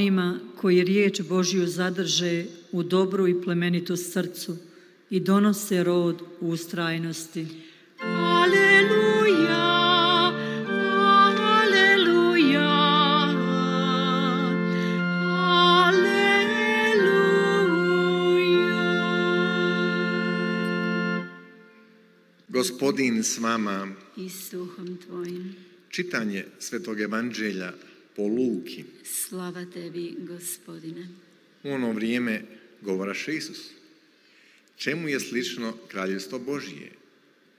onima koji riječ Božju zadrže u dobru i plemenitu srcu i donose rod u ustrajnosti. Aleluja, aleluja, aleluja. Gospodin s vama. I s duhom tvojim. Čitanje Svetog Evanđelja po Luki. Slava tebi, Gospodine. U ono vrijeme govoraše Isus: čemu je slično kraljevstvo Božije?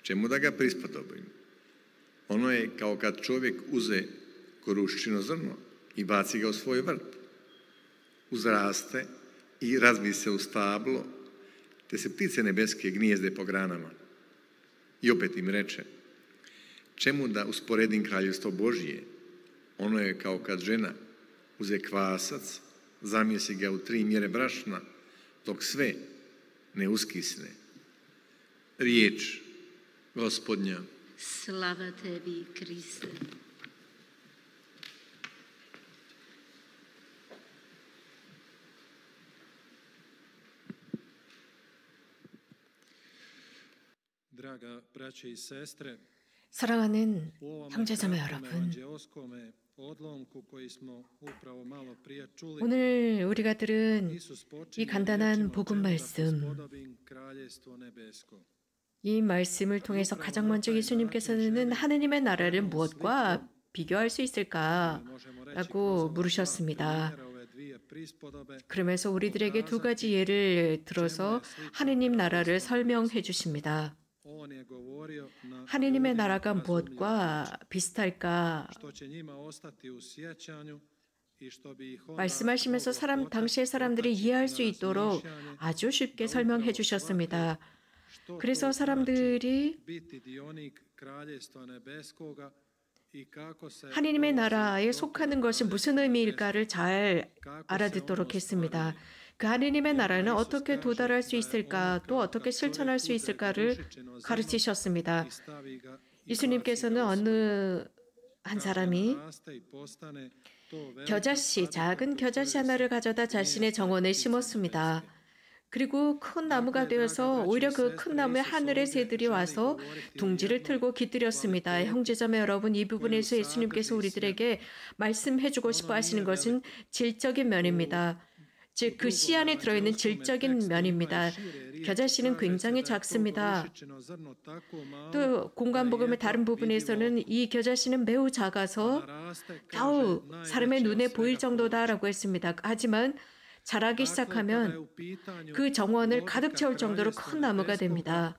Čemu da ga prispodobim? Ono je kao kad čovjek uze koruščino zrno i baci ga u svoj vrt. Uzraste i razvi se u stablo, te se ptice nebeske gnijezde po granama. I opet im reče: čemu da usporedim kraljevstvo Božije? Ono je kao kad žena uze kvasac, zamjesi ga u 3 mjere brašna, dok sve ne uskisne. Riječ Gospodnja. Slava tebi, Kriste. 사랑하는 형제자매 여러분, 오늘 우리가 들은 이 간단한 복음 말씀, 이 말씀을 통해서 가장 먼저 예수님께서는 하느님의 나라를 무엇과 비교할 수 있을까라고 물으셨습니다. 그러면서 우리들에게 2가지 예를 들어서 하느님 나라를 설명해 주십니다. 하느님의 나라가 무엇과 비슷할까? 말씀하시면서 당시의 사람들이 이해할 수 있도록 아주 쉽게 설명해 주셨습니다. 그래서 사람들이 하느님의 나라에 속하는 것이 무슨 의미일까를 잘 알아듣도록 했습니다. 그 하느님의 나라는 어떻게 도달할 수 있을까, 또 어떻게 실천할 수 있을까를 가르치셨습니다. 예수님께서는 어느 한 사람이 작은 겨자씨 하나를 가져다 자신의 정원에 심었습니다. 그리고 큰 나무가 되어서 오히려 그 큰 나무에 하늘의 새들이 와서 둥지를 틀고 깃들였습니다. 형제자매 여러분, 이 부분에서 예수님께서 우리들에게 말씀해주고 싶어 하시는 것은 질적인 면입니다. 즉, 그 씨 안에 들어있는 질적인 면입니다. 겨자씨는 굉장히 작습니다. 또 공관복음의 다른 부분에서는 이 겨자씨는 매우 작아서 겨우 사람의 눈에 보일 정도다라고 했습니다. 하지만 자라기 시작하면 그 정원을 가득 채울 정도로 큰 나무가 됩니다.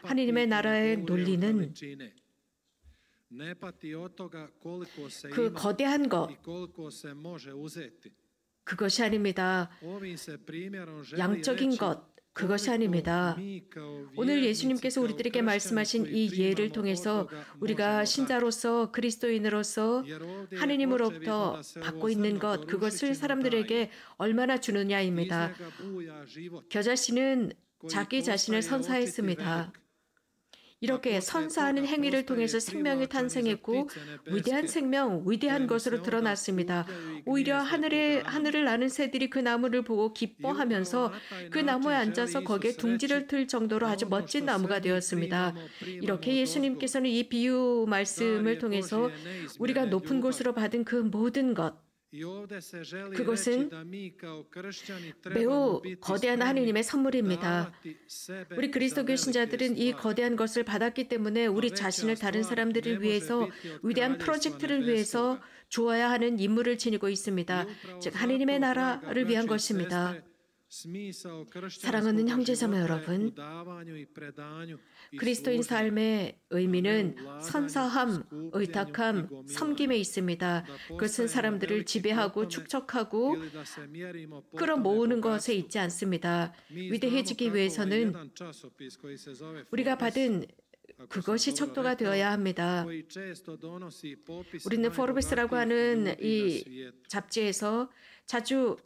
하느님의 나라의 논리는 그 거대한 것, 그것이 아닙니다. 양적인 것, 그것이 아닙니다. 오늘 예수님께서 우리들에게 말씀하신 이 예를 통해서 우리가 신자로서, 그리스도인으로서 하느님으로부터 받고 있는 것, 그것을 사람들에게 얼마나 주느냐입니다. 겨자씨는 자기 자신을 선사했습니다. 이렇게 선사하는 행위를 통해서 생명이 탄생했고 위대한 생명, 위대한 것으로 드러났습니다. 오히려 하늘을 나는 새들이 그 나무를 보고 기뻐하면서 그 나무에 앉아서 거기에 둥지를 틀 정도로 아주 멋진 나무가 되었습니다. 이렇게 예수님께서는 이 비유 말씀을 통해서 우리가 높은 곳으로 받은 그 모든 것, 그것은 매우 거대한 하느님의 선물입니다. 우리 그리스도교 신자들은 이 거대한 것을 받았기 때문에 우리 자신을 다른 사람들을 위해서, 위대한 프로젝트를 위해서 주어야 하는 임무를 지니고 있습니다. 즉, 하느님의 나라를 위한 것입니다. 사랑하는 형제자매 여러분, 그리스도인 삶의 의미는 선사함, 의탁함, 섬김에 있습니다. 그것은 사람들을 지배하고 축적하고 끌어모으는 것에 있지 않습니다. 위대해지기 위해서는 우리가 받은 그것이 척도가 되어야 합니다. 우리는 포르베스라고 하는 이 잡지에서 자주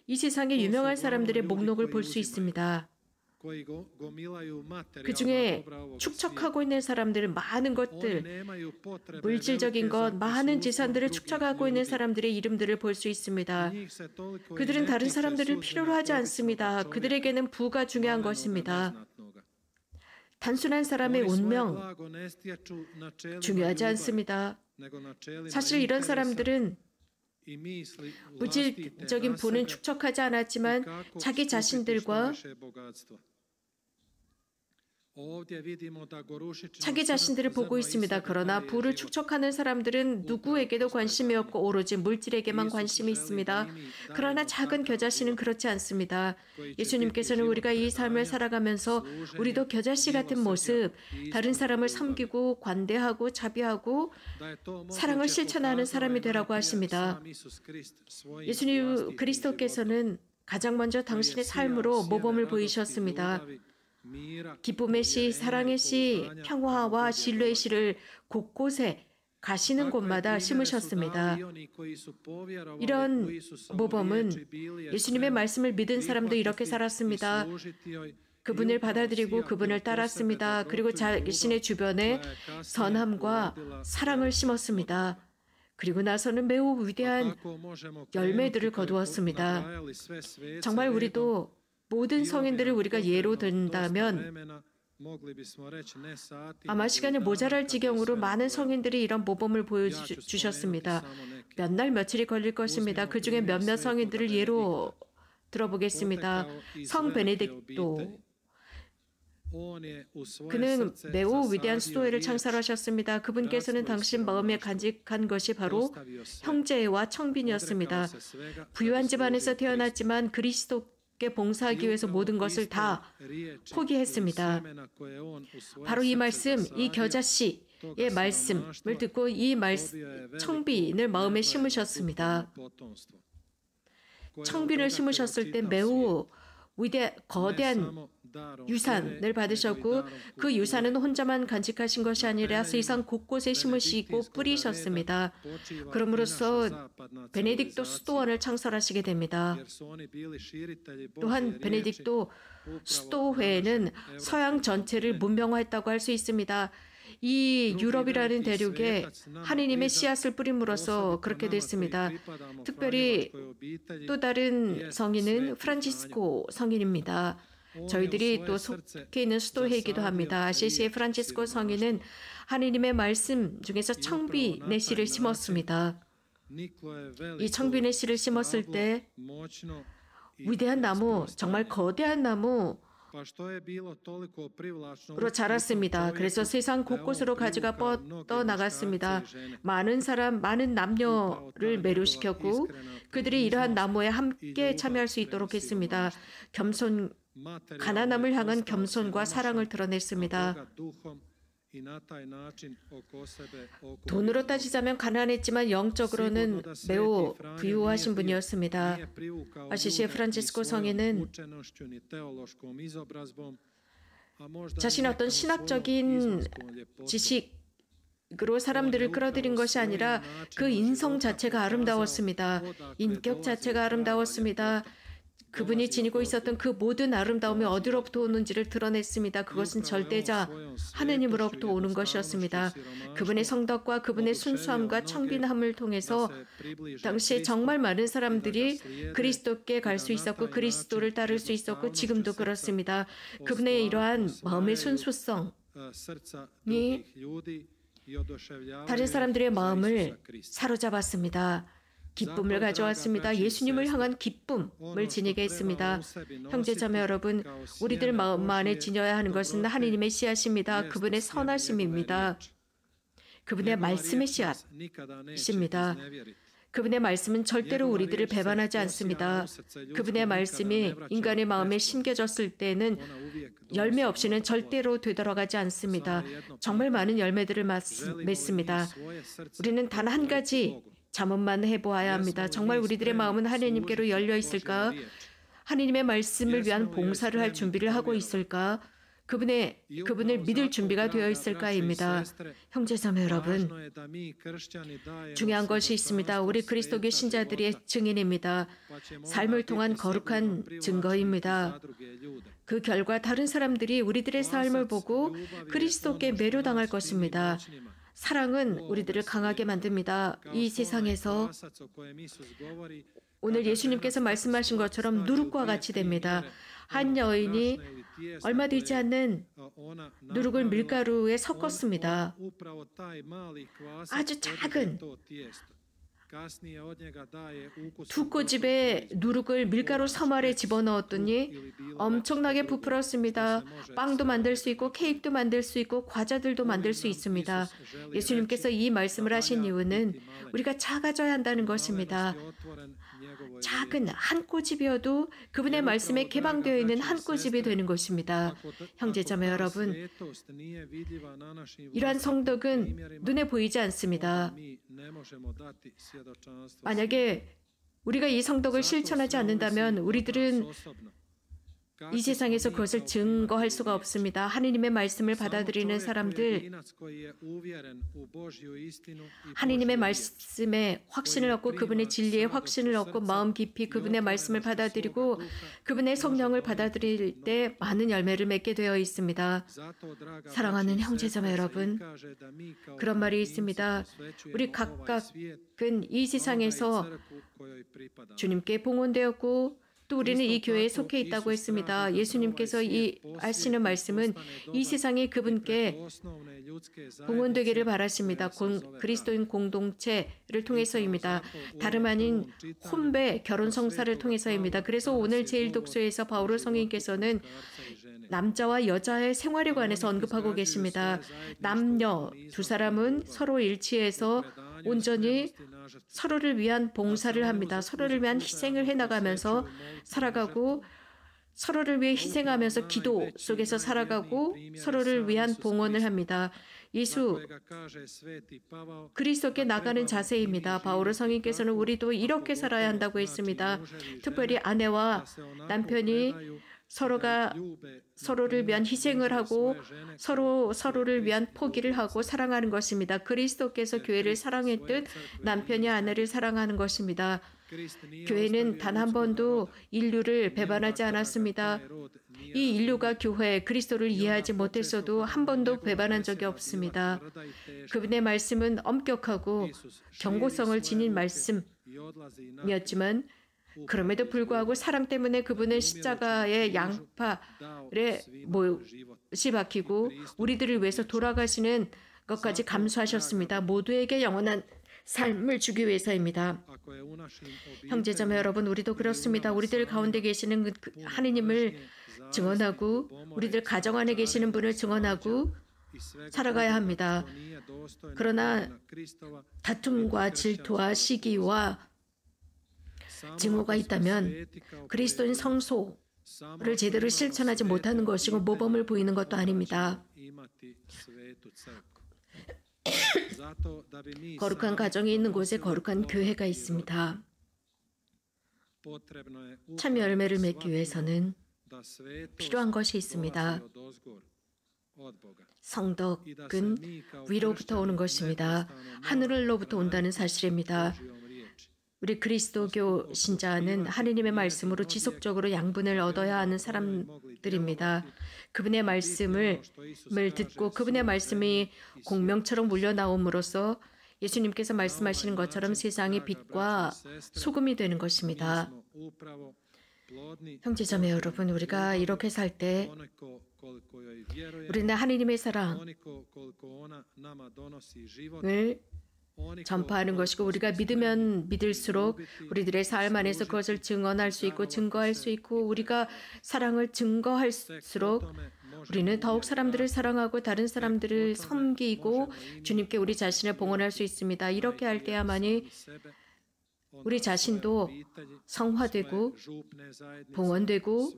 이 세상의 유명한 사람들의 목록을 볼 수 있습니다. 그 중에 축적하고 있는 사람들은 많은 것들, 물질적인 것, 많은 지산들을 축적하고 있는 사람들의 이름들을 볼 수 있습니다. 그들은 다른 사람들을 필요로 하지 않습니다. 그들에게는 부가 중요한 것입니다. 단순한 사람의 운명 중요하지 않습니다. 사실 이런 사람들은 물질적인 부는 축적하지 않았지만 자기 자신들과 자기 자신들을 보고 있습니다. 그러나 부를 축적하는 사람들은 누구에게도 관심이 없고 오로지 물질에게만 관심이 있습니다. 그러나 작은 겨자씨는 그렇지 않습니다. 예수님께서는 우리가 이 삶을 살아가면서 우리도 겨자씨 같은 모습, 다른 사람을 섬기고 관대하고 자비하고 사랑을 실천하는 사람이 되라고 하십니다. 예수님 그리스도께서는 가장 먼저 당신의 삶으로 모범을 보이셨습니다. 기쁨의 씨, 사랑의 씨, 평화와 신뢰의 씨를 곳곳에 가시는 곳마다 심으셨습니다. 이런 모범은 예수님의 말씀을 믿은 사람도 이렇게 살았습니다. 그분을 받아들이고 그분을 따랐습니다. 그리고 자신의 주변에 선함과 사랑을 심었습니다. 그리고 나서는 매우 위대한 열매들을 거두었습니다. 정말 우리도 모든 성인들을 우리가 예로 든다면 아마 시간이 모자랄 지경으로 많은 성인들이 이런 모범을 보여주셨습니다. 몇 날 며칠이 걸릴 것입니다. 그 중에 몇몇 성인들을 예로 들어보겠습니다. 성 베네딕토. 그는 매우 위대한 수도회를 창설하셨습니다. 그분께서는 당신 마음에 간직한 것이 바로 형제와 청빈이었습니다. 부유한 집안에서 태어났지만 그리스도께 봉사하기 위해서 모든 것을 다 포기했습니다. 바로 이 말씀, 이 겨자씨의 말씀을 듣고 이 청빈을 마음에 심으셨습니다. 청빈을 심으셨을 때 매우 거대한 유산을 받으셨고 그 유산은 혼자만 간직하신 것이 아니라 세상 곳곳에 심으시고 뿌리셨습니다. 그럼으로써 베네딕토 수도원을 창설하시게 됩니다. 또한 베네딕토 수도회는 서양 전체를 문명화했다고 할 수 있습니다. 이 유럽이라는 대륙에 하느님의 씨앗을 뿌림으로써 그렇게 됐습니다. 특별히 또 다른 성인은 프란치스코 성인입니다. 저희들이 또 속해 있는 수도회이기도 합니다. 아시시의 프란치스코 성인은 하느님의 말씀 중에서 청빈의 씨를 심었습니다. 이 청빈의 씨를 심었을 때 위대한 나무, 정말 거대한 나무로 자랐습니다. 그래서 세상 곳곳으로 가지가 뻗어나갔습니다. 많은 사람, 많은 남녀를 매료시켰고 그들이 이러한 나무에 함께 참여할 수 있도록 했습니다. 가난함을 향한 겸손과 사랑을 드러냈습니다. 돈으로 따지자면 가난했지만 영적으로는 매우 부유하신 분이었습니다. 아시시의 프란치스코 성인은 자신의 어떤 신학적인 지식으로 사람들을 끌어들인 것이 아니라 그 인성 자체가 아름다웠습니다. 인격 자체가 아름다웠습니다. 그분이 지니고 있었던 그 모든 아름다움이 어디로부터 오는지를 드러냈습니다. 그것은 절대자 하느님으로부터 오는 것이었습니다. 그분의 성덕과 그분의 순수함과 청빈함을 통해서 당시에 정말 많은 사람들이 그리스도께 갈 수 있었고 그리스도를 따를 수 있었고 지금도 그렇습니다. 그분의 이러한 마음의 순수성이 다른 사람들의 마음을 사로잡았습니다. 기쁨을 가져왔습니다. 예수님을 향한 기쁨을 지니게 했습니다. 형제자매 여러분, 우리들 마음 안에 지녀야 하는 것은 하느님의 씨앗입니다. 그분의 선하심입니다. 그분의 말씀의 씨앗입니다. 그분의 말씀은 절대로 우리들을 배반하지 않습니다. 그분의 말씀이 인간의 마음에 심겨졌을 때는 열매 없이는 절대로 되돌아가지 않습니다. 정말 많은 열매들을 맺습니다. 우리는 단 한 가지 자문만 해보아야 합니다. 정말 우리들의 마음은 하느님께로 열려 있을까? 하느님의 말씀을 위한 봉사를 할 준비를 하고 있을까? 그분을 믿을 준비가 되어 있을까입니다. 형제자매 여러분, 중요한 것이 있습니다. 우리 그리스도교 신자들의 증인입니다. 삶을 통한 거룩한 증거입니다. 그 결과 다른 사람들이 우리들의 삶을 보고 그리스도께 매료당할 것입니다. 사랑은 우리들을 강하게 만듭니다. 이 세상에서 오늘 예수님께서 말씀하신 것처럼 누룩과 같이 됩니다. 한 여인이 얼마 되지 않는 누룩을 밀가루에 섞었습니다. 아주 작은 두 꼬집의 누룩을 밀가루 섬알에 집어넣었더니 엄청나게 부풀었습니다. 빵도 만들 수 있고 케이크도 만들 수 있고 과자들도 만들 수 있습니다. 예수님께서 이 말씀을 하신 이유는 우리가 작아져야 한다는 것입니다. 작은 한 꼬집이어도 그분의 말씀에 개방되어 있는 한 꼬집이 되는 것입니다. 형제자매 여러분, 이러한 성덕은 눈에 보이지 않습니다. 만약에 우리가 이 성덕을 실천하지 않는다면 우리들은 이 세상에서 그것을 증거할 수가 없습니다. 하느님의 말씀을 받아들이는 사람들, 하느님의 말씀에 확신을 얻고 그분의 진리에 확신을 얻고 마음 깊이 그분의 말씀을 받아들이고 그분의 성령을 받아들일 때 많은 열매를 맺게 되어 있습니다. 사랑하는 형제자매 여러분, 그런 말이 있습니다. 우리 각각은 이 세상에서 주님께 봉헌되었고 또 우리는 이 교회에 속해 있다고 했습니다. 예수님께서 이 하시는 말씀은 이 세상에 그분께 봉헌되기를 바라십니다. 그리스도인 공동체를 통해서입니다. 다름 아닌 혼배 결혼 성사를 통해서입니다. 그래서 오늘 제1독서에서 바오로 성인께서는 남자와 여자의 생활에 관해서 언급하고 계십니다. 남녀 두 사람은 서로 일치해서 온전히 서로를 위한 봉사를 합니다. 서로를 위한 희생을 해나가면서 살아가고 서로를 위해 희생하면서 기도 속에서 살아가고 서로를 위한 봉헌을 합니다. 예수 그리스도께 나가는 자세입니다. 바오로 성인께서는 우리도 이렇게 살아야 한다고 했습니다. 특별히 아내와 남편이 서로가 서로를 위한 희생을 하고 서로를 위한 포기를 하고 사랑하는 것입니다. 그리스도께서 교회를 사랑했듯 남편이 아내를 사랑하는 것입니다. 교회는 단 한 번도 인류를 배반하지 않았습니다. 이 인류가 교회 그리스도를 이해하지 못했어도 한 번도 배반한 적이 없습니다. 그분의 말씀은 엄격하고 경고성을 지닌 말씀이었지만 그럼에도 불구하고 사랑 때문에 그분은 십자가의 양팔에 못이 박히고 우리들을 위해서 돌아가시는 것까지 감수하셨습니다. 모두에게 영원한 삶을 주기 위해서입니다. 형제자매 여러분, 우리도 그렇습니다. 우리들 가운데 계시는 하느님을 증언하고 우리들 가정 안에 계시는 분을 증언하고 살아가야 합니다. 그러나 다툼과 질투와 시기와 증오가 있다면 그리스도인 성소를 제대로 실천하지 못하는 것이고 모범을 보이는 것도 아닙니다. 거룩한 가정이 있는 곳에 거룩한 교회가 있습니다. 참 열매를 맺기 위해서는 필요한 것이 있습니다. 성덕은 위로부터 오는 것입니다. 하늘로부터 온다는 사실입니다. 우리 그리스도교 신자는 하느님의 말씀으로 지속적으로 양분을 얻어야 하는 사람들입니다. 그분의 말씀을 듣고 그분의 말씀이 공명처럼 물려나옴으로써 예수님께서 말씀하시는 것처럼 세상의 빛과 소금이 되는 것입니다. 형제자매 여러분, 우리가 이렇게 살 때 우리는 하느님의 사랑을 전파하는 것이고 우리가 믿으면 믿을수록 우리들의 삶 안에서 그것을 증언할 수 있고 증거할 수 있고 우리가 사랑을 증거할수록 우리는 더욱 사람들을 사랑하고 다른 사람들을 섬기고 주님께 우리 자신을 봉헌할 수 있습니다. 이렇게 할 때야만이 우리 자신도 성화되고 봉헌되고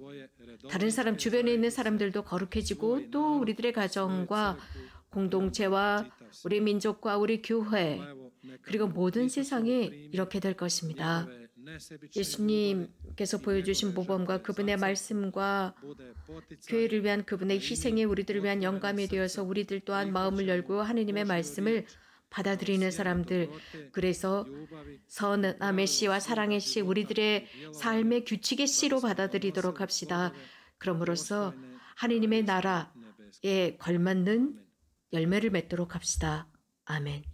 다른 사람 주변에 있는 사람들도 거룩해지고 또 우리들의 가정과 공동체와 우리 민족과 우리 교회 그리고 모든 세상이 이렇게 될 것입니다. 예수님께서 보여주신 모범과 그분의 말씀과 교회를 위한 그분의 희생이 우리들을 위한 영감이 되어서 우리들 또한 마음을 열고 하느님의 말씀을 받아들이는 사람들, 그래서 선함의 씨와 사랑의 씨, 우리들의 삶의 규칙의 씨로 받아들이도록 합시다. 그럼으로써 하느님의 나라에 걸맞는 열매를 맺도록 합시다. 아멘.